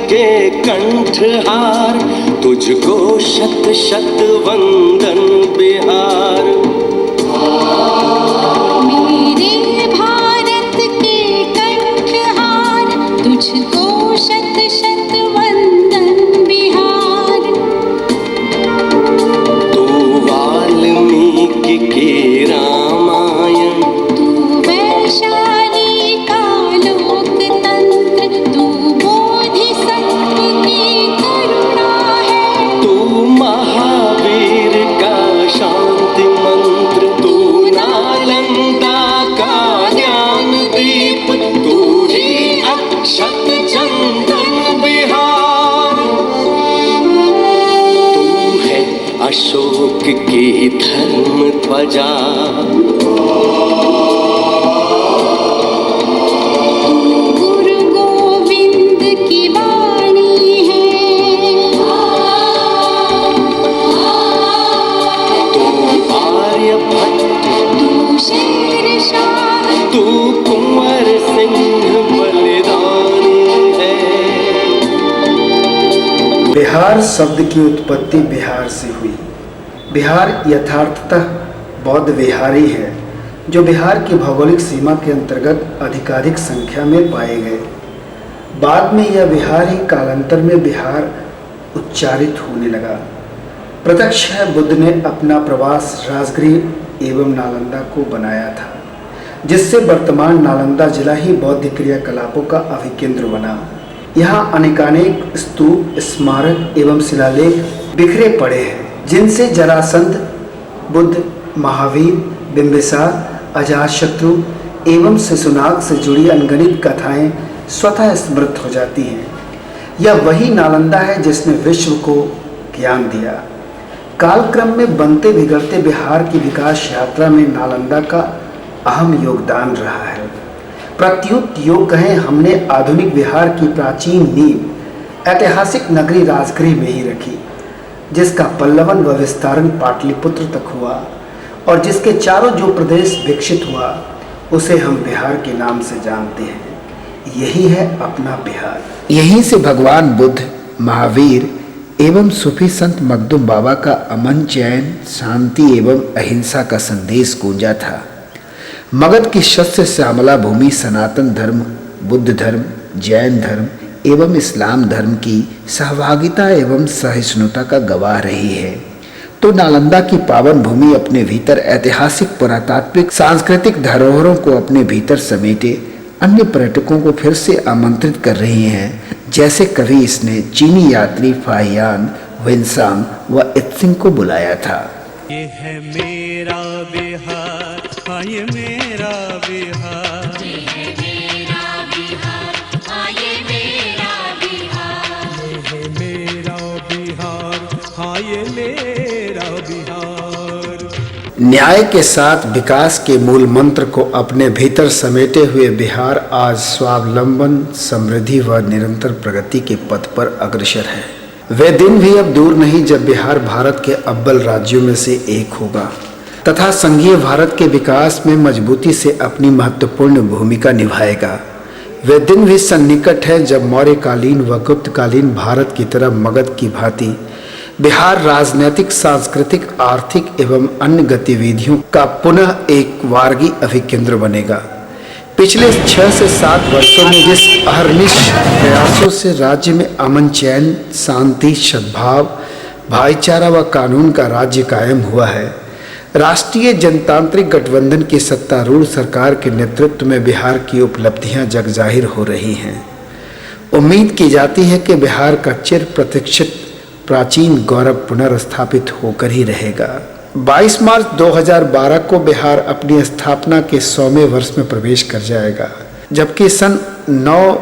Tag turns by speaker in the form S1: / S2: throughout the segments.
S1: के कंठहार, तुझको शत शत वंदन बिहार।
S2: मेरे भारत के कंठहार, तुझको शत शत वंदन बिहार।
S1: तू वाल्मीकि की रामायण,
S2: तू वैशाली का लोकतंत्र, तू बोधिसत्व की करुणा है।
S1: तू महावीर का शांति मंत्र, तू नालंदा का ज्ञान दीप, तू ही अक्षत चंदन बिहार। तू है अशोक की धर्म ध्वजा,
S2: गुरु गोविंद की वाणी है।
S1: तू आर्यभट्ट,
S2: तू शेरशाह,
S1: तू कुंवर सिंह बलिदानी है।
S3: बिहार शब्द की उत्पत्ति बिहार से हुई। बिहार यथार्थतः बौद्ध विहारी है, जो बिहार की भौगोलिक सीमा के अंतर्गत अधिकाधिक संख्या में पाए गए। बाद में यह बिहार ही कालांतर में बिहार उच्चारित होने लगा। प्रत्यक्ष है बुद्ध ने अपना प्रवास राजगृह एवं नालंदा को बनाया था, जिससे वर्तमान नालंदा जिला ही बौद्ध क्रियाकलापों का अभिकेंद्र बना। यहाँ अनेकानेक स्तूप, स्मारक एवं शिलालेख बिखरे पड़े हैं, जिनसे जरासंध, बुद्ध, महावीर, बिंबिसार, अजातशत्रु एवं शिशुनाग से जुड़ी अनगिनत कथाएं स्वतः स्मृत हो जाती हैं। यह वही नालंदा है जिसने विश्व को ज्ञान दिया। कालक्रम में बनते बिगड़ते बिहार की विकास यात्रा में नालंदा का अहम योगदान रहा है। प्रत्युत योग कहें, हमने आधुनिक बिहार की प्राचीन नींव ऐतिहासिक नगरी राजगृह में ही रखी, जिसका पल्लवन व विस्तारण पाटलिपुत्र तक हुआ और जिसके चारों जो प्रदेश विकसित हुआ उसे हम बिहार के नाम से जानते हैं। यही है अपना बिहार।
S4: यहीं से भगवान बुद्ध, महावीर एवं सूफी संत मखदूम बाबा का अमन, चैन, शांति एवं अहिंसा का संदेश गूंजा था। मगध की शस्य श्यामला भूमि सनातन धर्म, बुद्ध धर्म, जैन धर्म एवं इस्लाम धर्म की सहभागिता एवं सहिष्णुता का गवाह रही है। तो नालंदा की पावन भूमि अपने भीतर ऐतिहासिक, पुरातात्विक, सांस्कृतिक धरोहरों को अपने भीतर समेटे अन्य पर्यटकों को फिर से आमंत्रित कर रही है, जैसे कभी इसने चीनी यात्री फाहियान, विंसांग व इत्सिंग को बुलाया था।
S5: ये है मेरा बिहार, हाँ ये मेरा बिहार,
S2: ये है मेरा बिहार, हाँ ये मेरा बिहार।
S5: ये है मेरा बिहार, हाँ ये मेरा बिहार।
S3: न्याय के साथ विकास के मूल मंत्र को अपने भीतर समेटे हुए बिहार आज स्वावलंबन, समृद्धि व निरंतर प्रगति के पथ पर अग्रसर है। वे दिन भी अब दूर नहीं जब बिहार भारत के अव्वल राज्यों में से एक होगा तथा संघीय भारत के विकास में मजबूती से अपनी महत्वपूर्ण भूमिका निभाएगा। वे दिन भी सन्निकट हैं जब मौर्यकालीन व गुप्तकालीन भारत की तरह मगध की भांति बिहार राजनैतिक, सांस्कृतिक, आर्थिक एवं अन्य गतिविधियों का पुनः एक वार्गी अभिकेंद्र बनेगा। पिछले 6 से 7 वर्षों में जिस अहर्निश प्रयासों से राज्य में अमन, चैन, शांति, सद्भाव, भाईचारा व कानून का राज्य कायम हुआ है, राष्ट्रीय जनतांत्रिक गठबंधन की सत्तारूढ़ सरकार के नेतृत्व में बिहार की उपलब्धियां जगजाहिर हो रही हैं। उम्मीद की जाती है कि बिहार का चिर प्रतीक्षित प्राचीन गौरव पुनर्स्थापित होकर ही रहेगा। 22 मार्च 2012 को बिहार अपनी स्थापना के 100वें वर्ष में प्रवेश कर जाएगा, जबकि सन 9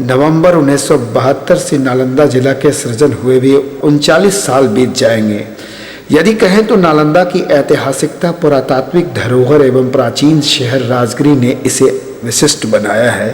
S3: नवंबर 1972 से नालंदा जिला के सृजन हुए भी 39 साल बीत जाएंगे। यदि कहें तो नालंदा की ऐतिहासिकता, पुरातात्विक धरोहर एवं प्राचीन शहर राजगृह ने इसे विशिष्ट बनाया है,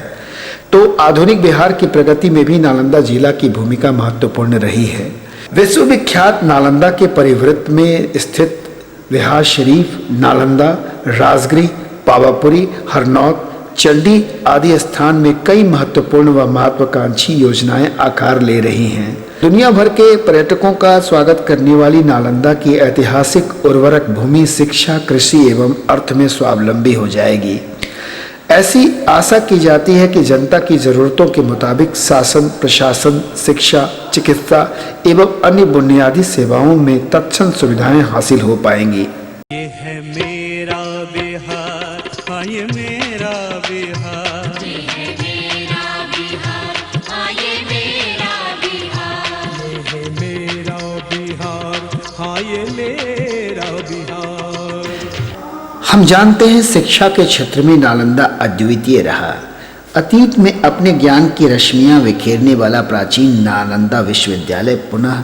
S3: तो आधुनिक बिहार की प्रगति में भी नालंदा जिला की भूमिका महत्वपूर्ण रही है। विश्वविख्यात नालंदा के परिवृत्त में स्थित बिहार शरीफ, नालंदा, राजगृह, पावापुरी, हरनौत, चंडी आदि स्थान में कई महत्वपूर्ण व महत्वाकांक्षी योजनाएं आकार ले रही हैं। दुनिया भर के पर्यटकों का स्वागत करने वाली नालंदा की ऐतिहासिक उर्वरक भूमि शिक्षा, कृषि एवं अर्थ में स्वावलंबी हो जाएगी। ऐसी आशा की जाती है कि जनता की जरूरतों के मुताबिक शासन, प्रशासन, शिक्षा, चिकित्सा एवं अन्य बुनियादी सेवाओं में तत्क्षण सुविधाएं हासिल हो पाएंगी।
S5: ये है मेरा बिहार, हाँ ये मेरा बिहार।
S2: ये है मेरा बिहार, हाँ ये मेरा बिहार।
S5: ये है मेरा बिहार, हाँ ये मेरा बिहार।
S3: हम जानते हैं शिक्षा के क्षेत्र में नालंदा अद्वितीय रहा। अतीत में अपने ज्ञान की रश्मियां बिखेरने वाला प्राचीन नालंदा विश्वविद्यालय पुनः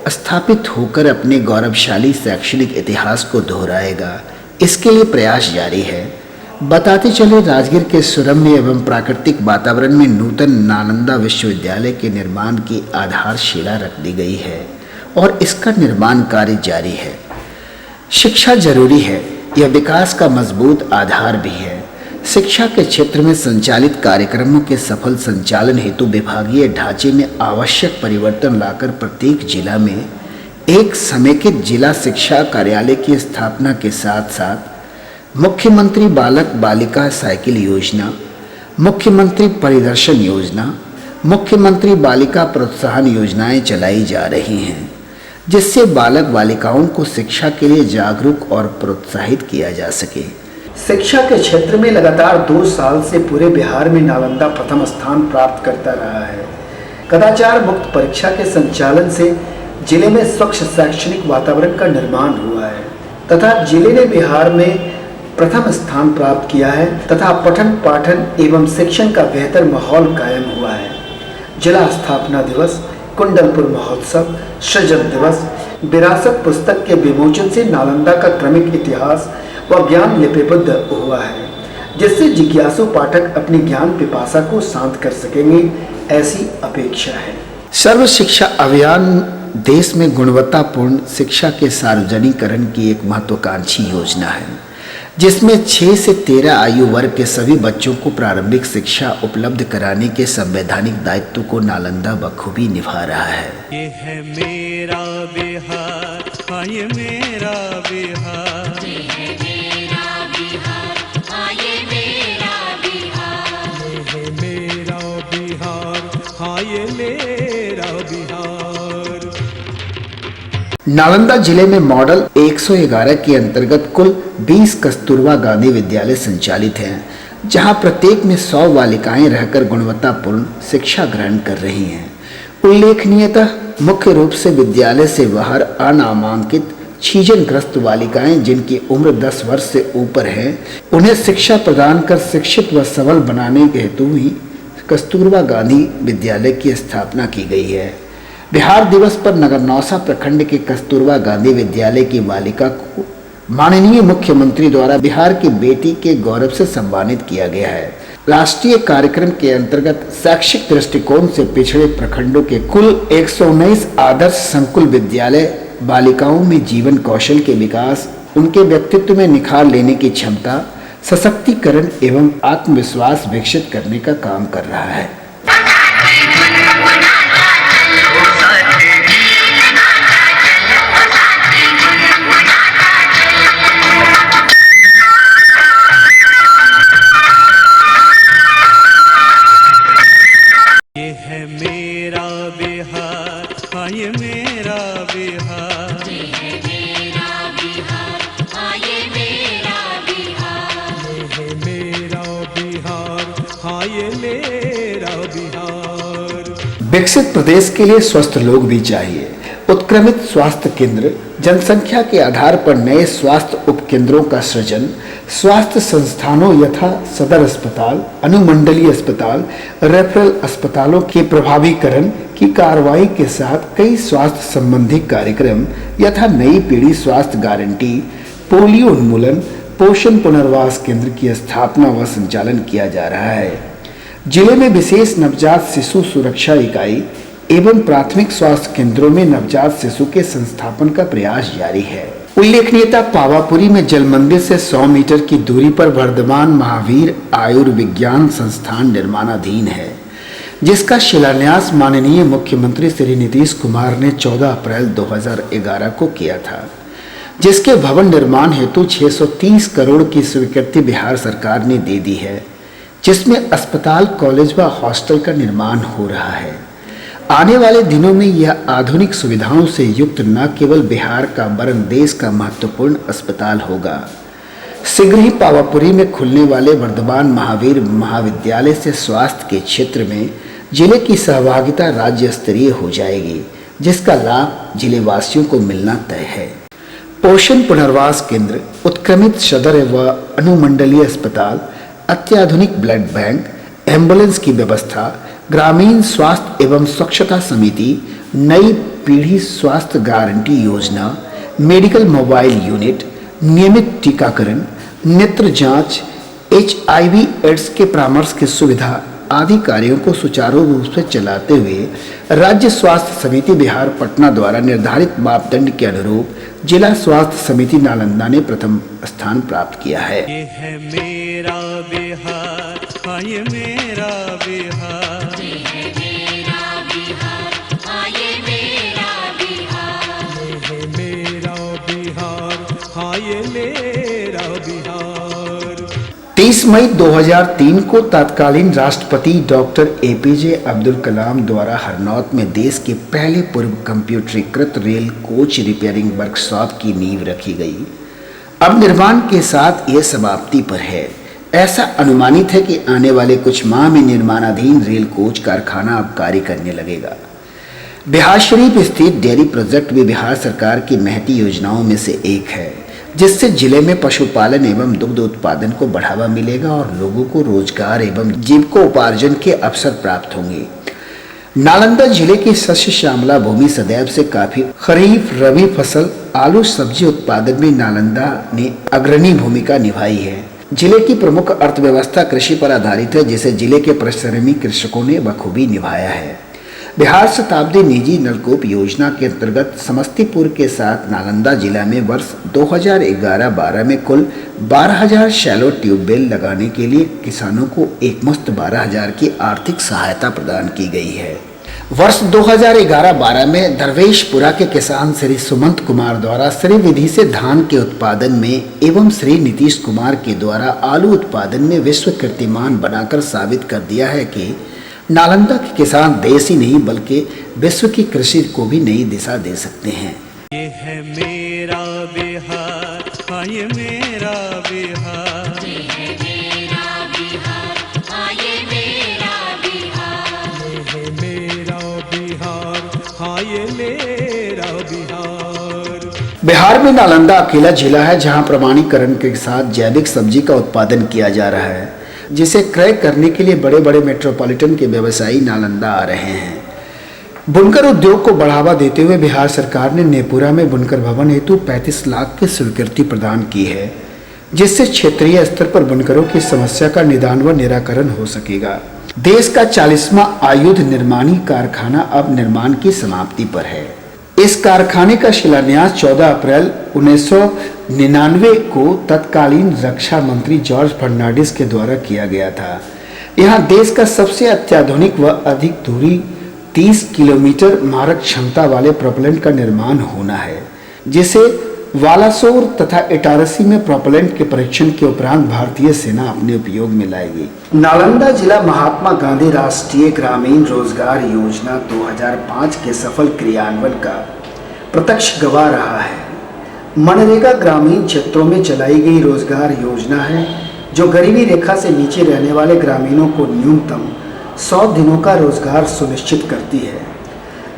S3: स्थापित होकर अपने गौरवशाली शैक्षणिक इतिहास को दोहराएगा। इसके लिए प्रयास जारी है। बताते चले, राजगीर के सुरम्य एवं प्राकृतिक वातावरण में नूतन नालंदा विश्वविद्यालय के निर्माण की आधारशिला रख दी गई है और इसका निर्माण कार्य जारी है। शिक्षा जरूरी है, यह विकास का मजबूत आधार भी है। शिक्षा के क्षेत्र में संचालित कार्यक्रमों के सफल संचालन हेतु विभागीय ढांचे में आवश्यक परिवर्तन लाकर प्रत्येक जिला में एक समेकित जिला शिक्षा कार्यालय की स्थापना के साथ साथ मुख्यमंत्री बालक बालिका साइकिल योजना, मुख्यमंत्री परिदर्शन योजना, मुख्यमंत्री बालिका प्रोत्साहन योजनाएं चलाई जा रही हैं, जिससे बालक बालिकाओं को शिक्षा के लिए जागरूक और प्रोत्साहित किया जा सके। शिक्षा के क्षेत्र में लगातार 2 साल से पूरे बिहार में नालंदा प्रथम स्थान प्राप्त करता रहा है। कदाचार मुक्त परीक्षा के संचालन से जिले में स्वच्छ शैक्षणिक वातावरण का निर्माण हुआ है तथा जिले ने बिहार में प्रथम स्थान प्राप्त किया है तथा पठन पाठन एवं शिक्षण का बेहतर माहौल कायम हुआ है। जिला स्थापना दिवस, कुंडलपुर महोत्सव, सृजन दिवस, विरासत पुस्तक के विमोचन से नालंदा का क्रमिक इतिहास व ज्ञान लिपिबद्ध हुआ है, जिससे जिज्ञासु पाठक अपनी ज्ञान पिपासा को शांत कर सकेंगे, ऐसी अपेक्षा है। सर्व शिक्षा अभियान देश में गुणवत्तापूर्ण शिक्षा के सार्वजनिकरण की एक महत्वाकांक्षी योजना है, जिसमें 6 से 13 आयु वर्ग के सभी बच्चों को प्रारंभिक शिक्षा उपलब्ध कराने के संवैधानिक दायित्व को नालंदा बखूबी निभा रहा है।
S5: ये है मेरा बिहार, हाँ ये मेरा बिहार।
S2: ये है मेरा बिहार, हाँ ये मेरा बिहार।
S5: ये है मेरा बिहार, हाँ ये मेरा बिहार।
S3: नालंदा जिले में मॉडल 111 के अंतर्गत कुल 20 कस्तूरबा गांधी विद्यालय संचालित हैं, जहां प्रत्येक में 100 बालिकाएं रहकर गुणवत्तापूर्ण शिक्षा ग्रहण कर रही हैं। उल्लेखनीयतः मुख्य रूप से विद्यालय से बाहर अनामांकित छीजनग्रस्त बालिकाएं जिनकी उम्र 10 वर्ष से ऊपर है, उन्हें शिक्षा प्रदान कर शिक्षित व सबल बनाने के हेतु ही कस्तूरबा गांधी विद्यालय की स्थापना की गई है। बिहार दिवस पर नगरनौसा प्रखंड के कस्तूरबा गांधी विद्यालय की बालिका को माननीय मुख्यमंत्री द्वारा बिहार की बेटी के गौरव से सम्मानित किया गया है। राष्ट्रीय कार्यक्रम के अंतर्गत शैक्षिक दृष्टिकोण से पिछड़े प्रखंडों के कुल 119 आदर्श संकुल विद्यालय बालिकाओं में जीवन कौशल के विकास, उनके व्यक्तित्व में निखार लेने की क्षमता, सशक्तिकरण एवं आत्मविश्वास विकसित करने का काम कर रहा है।
S5: ये है मेरा बिहार, हाँ ये मेरा बिहार।
S2: ये है मेरा बिहार, हाँ ये मेरा बिहार।
S5: ये है मेरा बिहार, हाँ ये मेरा बिहार।
S3: विकसित प्रदेश के लिए स्वस्थ लोग भी चाहिए। उत्क्रमित स्वास्थ्य केंद्र, जनसंख्या के आधार पर नए स्वास्थ्य उपकेंद्रों का सृजन, स्वास्थ्य संस्थानों यथा सदर अस्पताल, अनुमंडलीय अस्पताल, रेफरल अस्पतालों के प्रभावीकरण की कार्रवाई के साथ कई स्वास्थ्य संबंधी कार्यक्रम यथा नई पीढ़ी स्वास्थ्य गारंटी, पोलियो उन्मूलन, पोषण पुनर्वास केंद्र की स्थापना व संचालन किया जा रहा है। जिले में विशेष नवजात शिशु सुरक्षा इकाई, एवं प्राथमिक स्वास्थ्य केंद्रों में नवजात शिशु के संस्थापन का प्रयास जारी है। उल्लेखनीयता पावापुरी में जल मंदिर से 100 मीटर की दूरी पर वर्धमान महावीर आयुर्विज्ञान संस्थान निर्माणाधीन है, जिसका शिलान्यास माननीय मुख्यमंत्री श्री नीतीश कुमार ने 14 अप्रैल 2011 को किया था, जिसके भवन निर्माण हेतु 630 करोड़ की स्वीकृति बिहार सरकार ने दे दी है, जिसमें अस्पताल, कॉलेज व हॉस्टल का निर्माण हो रहा है। आने वाले दिनों में यह आधुनिक सुविधाओं से युक्त न केवल बिहार का वरन देश का महत्वपूर्ण अस्पताल होगा। शीघ्र ही पावापुरी में खुलने वाले वर्धमान महावीर महाविद्यालय से स्वास्थ्य के क्षेत्र में जिले की सहभागिता राज्य स्तरीय हो जाएगी, जिसका लाभ जिले वासियों को मिलना तय है। पोषण पुनर्वास केंद्र, उत्क्रमित सदर व अनुमंडलीय अस्पताल, अत्याधुनिक ब्लड बैंक, एम्बुलेंस की व्यवस्था, ग्रामीण स्वास्थ्य एवं स्वच्छता समिति, नई पीढ़ी स्वास्थ्य गारंटी योजना, मेडिकल मोबाइल यूनिट, नियमित टीकाकरण, नेत्र जांच, HIV एड्स के परामर्श की सुविधा आदि कार्यों को सुचारू रूप से चलाते हुए राज्य स्वास्थ्य समिति बिहार पटना द्वारा निर्धारित मापदंड के अनुरूप जिला स्वास्थ्य समिति नालंदा ने प्रथम स्थान प्राप्त किया है।
S5: ये है मेरा बिहार, हाँ ये मेरा बिहार,
S2: ये है मेरा बिहार, हाँ ये मेरा बिहार,
S5: ये है मेरा बिहार, हाँ ये मेरा बिहार।
S3: 30 मई 2003 को तत्कालीन राष्ट्रपति डॉक्टर APJ अब्दुल कलाम द्वारा हरनौत में देश के पहले पूर्व कंप्यूटरीकृत रेल कोच रिपेयरिंग वर्कशॉप की नींव रखी गई। अब निर्माण के साथ यह समाप्ति पर है। ऐसा अनुमानित है कि आने वाले कुछ माह में निर्माणाधीन रेल कोच कारखाना अब कार्य करने लगेगा। बिहार शरीफ स्थित डेयरी प्रोजेक्ट भी बिहार सरकार की महती योजनाओं में से एक है, जिससे जिले में पशुपालन एवं दुग्ध उत्पादन को बढ़ावा मिलेगा और लोगों को रोजगार एवं जीविकोपार्जन के अवसर प्राप्त होंगे। नालंदा जिले की शस्य श्यामला भूमि सदैव से काफी खरीफ, रबी फसल, आलू, सब्जी उत्पादन में नालंदा ने अग्रणी भूमिका निभाई है। जिले की प्रमुख अर्थव्यवस्था कृषि पर आधारित है, जिसे जिले के परिश्रमी कृषकों ने बखूबी निभाया है। बिहार शताब्दी निजी नलकूप योजना के अंतर्गत समस्तीपुर के साथ नालंदा जिला में वर्ष 2011-12 में कुल 12,000 शैलो ट्यूबवेल लगाने के लिए किसानों को एकमुश्त 12,000 की आर्थिक सहायता प्रदान की गई है। वर्ष 2011-12 में दरवेशपुरा के किसान श्री सुमंत कुमार द्वारा श्री विधि से धान के उत्पादन में एवं श्री नीतीश कुमार के द्वारा आलू उत्पादन में विश्व कीर्तिमान बनाकर साबित कर दिया है कि नालंदा के किसान देश ही नहीं बल्कि विश्व की कृषि को भी नई दिशा दे सकते हैं।
S5: ये है मेरा बिहार, हाँ ये मेरा बिहार,
S2: ये है मेरा बिहार, हाँ ये मेरा बिहार,
S5: ये है मेरा बिहार, हाँ ये मेरा बिहार।
S3: बिहार में नालंदा अकेला जिला है जहां प्रमाणीकरण के साथ जैविक सब्जी का उत्पादन किया जा रहा है, जिसे क्रय करने के लिए बड़े बड़े मेट्रोपॉलिटन के व्यवसायी नालंदा आ रहे हैं। बुनकर उद्योग को बढ़ावा देते हुए बिहार सरकार ने नेपुरा में बुनकर भवन हेतु 35 लाख की स्वीकृति प्रदान की है, जिससे क्षेत्रीय स्तर पर बुनकरों की समस्या का निदान व निराकरण हो सकेगा। देश का 40वां आयुध निर्माणी कारखाना अब निर्माण की समाप्ति पर है। इस कारखाने का शिलान्यास 14 अप्रैल 1999 को तत्कालीन रक्षा मंत्री जॉर्ज फर्नांडिस के द्वारा किया गया था। यहाँ देश का सबसे अत्याधुनिक व अधिक दूरी 30 किलोमीटर मारक क्षमता वाले प्रोपेलेंट का निर्माण होना है, जिसे वालासोर तथा इटारसी में प्रोपेलेंट के परीक्षण के उपरांत भारतीय सेना अपने उपयोग में लाएगी। नालंदा जिला महात्मा गांधी राष्ट्रीय ग्रामीण रोजगार योजना 2005 के सफल क्रियान्वयन का प्रत्यक्ष गवाह रहा है। मनरेगा ग्रामीण क्षेत्रों में चलाई गई रोजगार योजना है, जो गरीबी रेखा से नीचे रहने वाले ग्रामीणों को न्यूनतम 100 दिनों का रोजगार सुनिश्चित करती है।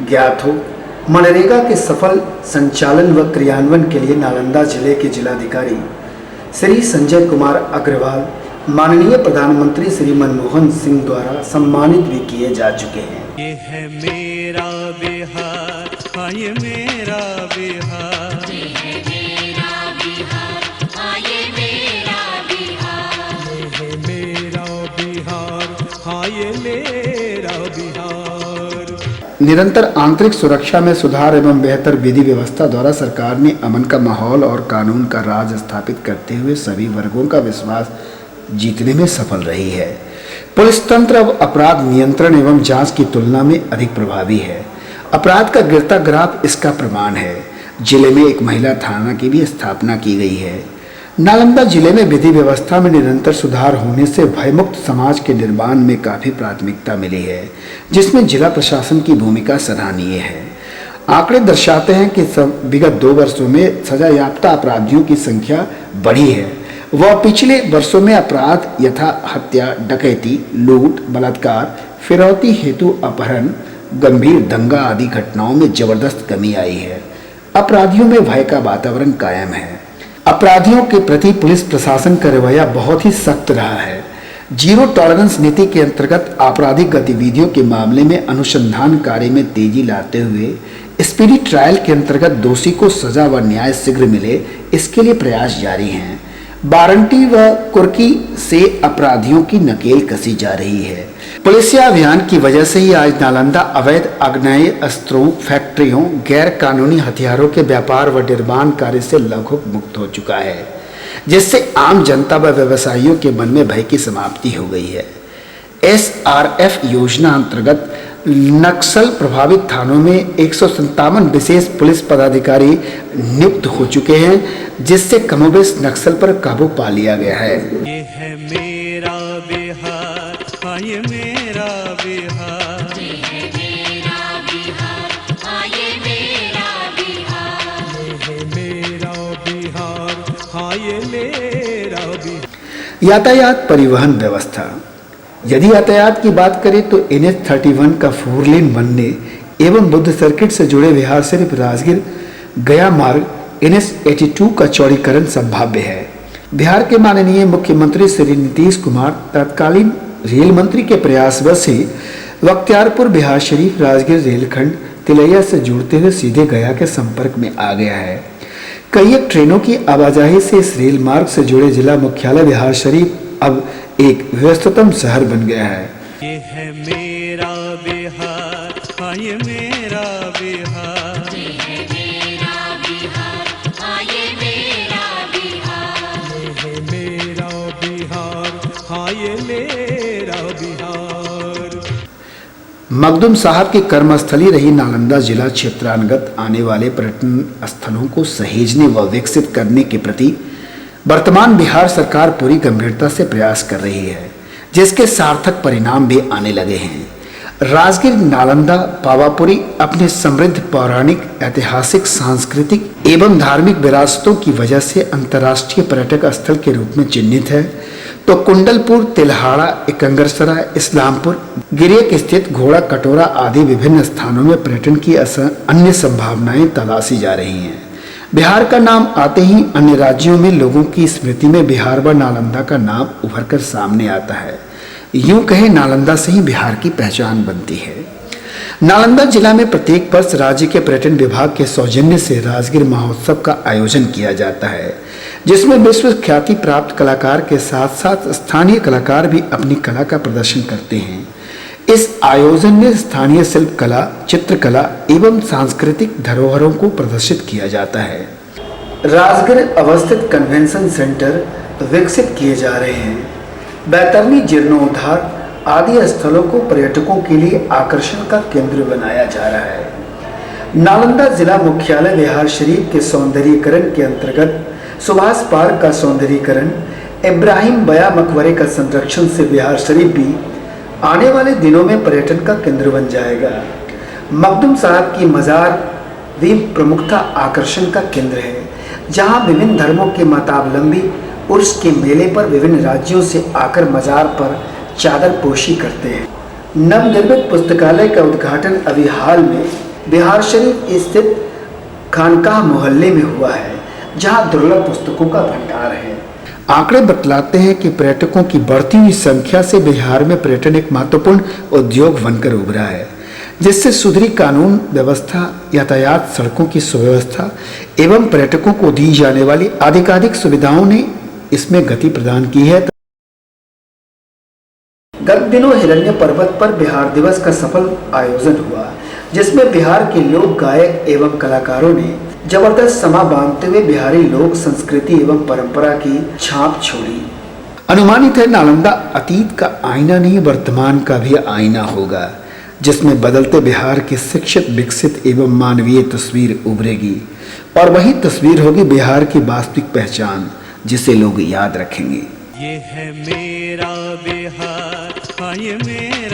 S3: ज्ञात हो, मनरेगा के सफल संचालन व क्रियान्वयन के लिए नालंदा जिले के जिलाधिकारी श्री संजय कुमार अग्रवाल माननीय प्रधानमंत्री श्री मनमोहन सिंह द्वारा सम्मानित भी किए जा चुके हैं।
S5: ये है मेरा बिहार, हाँ ये मेरा बिहार,
S2: ये है मेरा बिहार, हाँ ये मेरा बिहार,
S5: ये है मेरा बिहार, हाँ ये मेरा बिहार।
S3: निरंतर आंतरिक सुरक्षा में सुधार एवं बेहतर विधि व्यवस्था द्वारा सरकार ने अमन का माहौल और कानून का राज स्थापित करते हुए सभी वर्गों का विश्वास जीतने में सफल रही है। पुलिस तंत्र अब अपराध नियंत्रण एवं जांच की तुलना में अधिक प्रभावी है। अपराध का गिरता ग्राफ इसका प्रमाण है। जिले में एक महिला थाना की भी स्थापना की गई है। नालंदा जिले में विधि व्यवस्था में निरंतर सुधार होने से भयमुक्त समाज के निर्माण में काफी प्राथमिकता मिली है, जिसमें जिला प्रशासन की भूमिका सराहनीय है। आंकड़े दर्शाते हैं कि विगत 2 वर्षों में सजायाफ्ता अपराधियों की संख्या बढ़ी है। वह पिछले वर्षों में अपराध यथा हत्या, डकैती, लूट, बलात्कार, फिरौती हेतु अपहरण, गंभीर दंगा आदि घटनाओं में जबरदस्त कमी आई है। अपराधियों में भय का वातावरण कायम है। अपराधियों के प्रति पुलिस प्रशासन का रवैया बहुत ही सख्त रहा है। जीरो टॉलरेंस नीति के अंतर्गत आपराधिक गतिविधियों के मामले में अनुसंधान कार्य में तेजी लाते हुए स्पीडी ट्रायल के अंतर्गत दोषी को सजा व न्याय शीघ्र मिले, इसके लिए प्रयास जारी हैं। वारंटी व कुर्की से अपराधियों की नकेल कसी जा रही है। पुलिसिया अभियान की वजह से ही आज नालंदा अवैध आग्नेय अस्त्रों, फैक्ट्रियों, गैर कानूनी हथियारों के व्यापार व निर्माण कार्य से लगभग मुक्त हो चुका है, जिससे आम जनता व व्यवसायियों के मन में भय की समाप्ति हो गई है। SRF योजना अंतर्गत नक्सल प्रभावित थानों में 157 विशेष पुलिस पदाधिकारी नियुक्त हो चुके हैं, जिससे कमोबेश नक्सल पर काबू पा लिया गया है।
S5: ये है मेरा बिहार, हाँ ये मेरा बिहार।
S2: ये है मेरा बिहार, हाँ ये मेरा बिहार।
S5: ये है मेरा बिहार, हाँ ये मेरा बिहार।
S3: यातायात परिवहन व्यवस्था। यदि यातायात की बात करें तो NH31 का 4 लेन बनने एवं बुद्ध सर्किट से जुड़े बिहार शरीफ राजगीर गया मार्ग NH82 का चौड़ीकरण संभाव्य है। बिहार के माननीय मुख्यमंत्री श्री नीतीश कुमार तत्कालीन रेल मंत्री के प्रयासवश ही बख्तियारपुर बिहार शरीफ राजगीर रेलखंड तिलैया से जुड़ते हुए सीधे गया के संपर्क में आ गया है। कई एक ट्रेनों की आवाजाही से इस रेल मार्ग से जुड़े जिला मुख्यालय बिहार शरीफ अब एक व्यस्ततम शहर बन गया है।
S5: ये है मेरा बिहार, हाँ ये मेरा बिहार।
S2: ये है मेरा बिहार, हाँ ये मेरा बिहार।
S5: ये है मेरा बिहार, हाँ ये मेरा बिहार।
S3: मखदूम साहब की कर्मस्थली रही नालंदा जिला क्षेत्रांतर्गत आने वाले पर्यटन स्थलों को सहेजने व विकसित करने के प्रति वर्तमान बिहार सरकार पूरी गंभीरता से प्रयास कर रही है, जिसके सार्थक परिणाम भी आने लगे हैं। राजगीर, नालंदा, पावापुरी अपने समृद्ध पौराणिक, ऐतिहासिक, सांस्कृतिक एवं धार्मिक विरासतों की वजह से अंतर्राष्ट्रीय पर्यटक स्थल के रूप में चिन्हित है, तो कुंडलपुर, तिलहाड़ा, एकंगरसराय, इस्लामपुर, गिरियक स्थित घोड़ा कटोरा आदि विभिन्न स्थानों में पर्यटन की अन्य संभावनाएं तलाशी जा रही हैं। बिहार का नाम आते ही अन्य राज्यों में लोगों की स्मृति में बिहार व नालंदा का नाम उभरकर सामने आता है। यूं कहे नालंदा से ही बिहार की पहचान बनती है। नालंदा जिला में प्रत्येक वर्ष राज्य के पर्यटन विभाग के सौजन्य से राजगीर महोत्सव का आयोजन किया जाता है, जिसमें विश्व ख्याति प्राप्त कलाकार के साथ साथ स्थानीय कलाकार भी अपनी कला का प्रदर्शन करते हैं। इस आयोजन में स्थानीय शिल्प कला, चित्रकला एवं सांस्कृतिक धरोहरों को प्रदर्शित किया जाता है। राजगीर अवस्थित कन्वेंशन सेंटर विकसित किए जा रहे हैं। बैतरनी जीर्णोद्धार आदि स्थलों को पर्यटकों के लिए आकर्षण का केंद्र बनाया जा रहा है। नालंदा जिला मुख्यालय बिहार शरीफ के सौंदर्यीकरण के अंतर्गत सुभाष पार्क का सौंदर्यीकरण, इब्राहिम बया मकबरे का संरक्षण से बिहार शरीफ भी आने वाले दिनों में पर्यटन का केंद्र बन जाएगा। मखदूम साहब की मज़ार भी प्रमुखता आकर्षण का केंद्र है, जहां विभिन्न धर्मों के मतावलंबी उर्स के मेले पर विभिन्न राज्यों से आकर मज़ार पर चादर पोशी करते हैं। नवनिर्मित पुस्तकालय का उद्घाटन अभी हाल में बिहार शरीफ स्थित खानकाह मोहल्ले में हुआ है, जहां दुर्लभ पुस्तकों का भंडार है। आंकड़े बतलाते हैं कि पर्यटकों की बढ़ती हुई संख्या से बिहार में पर्यटन एक महत्वपूर्ण उद्योग बनकर उभरा है, जिससे सुधरी कानून व्यवस्था, यातायात, सड़कों की सुव्यवस्था एवं पर्यटकों को दी जाने वाली अधिकाधिक सुविधाओं ने इसमें गति प्रदान की है। गत दिनों हिरण्य पर्वत पर बिहार दिवस का सफल आयोजन हुआ, जिसमें बिहार के लोक गायक एवं कलाकारों ने जबरदस्त समा बांधते हुए बिहारी लोक संस्कृति एवं परंपरा की छाप छोड़ी। अनुमानित है नालंदा अतीत का आईना नहीं वर्तमान का भी आईना होगा, जिसमें बदलते बिहार की शिक्षित विकसित एवं मानवीय तस्वीर उभरेगी और वही तस्वीर होगी बिहार की वास्तविक पहचान, जिसे लोग याद रखेंगे।
S5: ये है मेरा बिहार, हाँ ये मेरा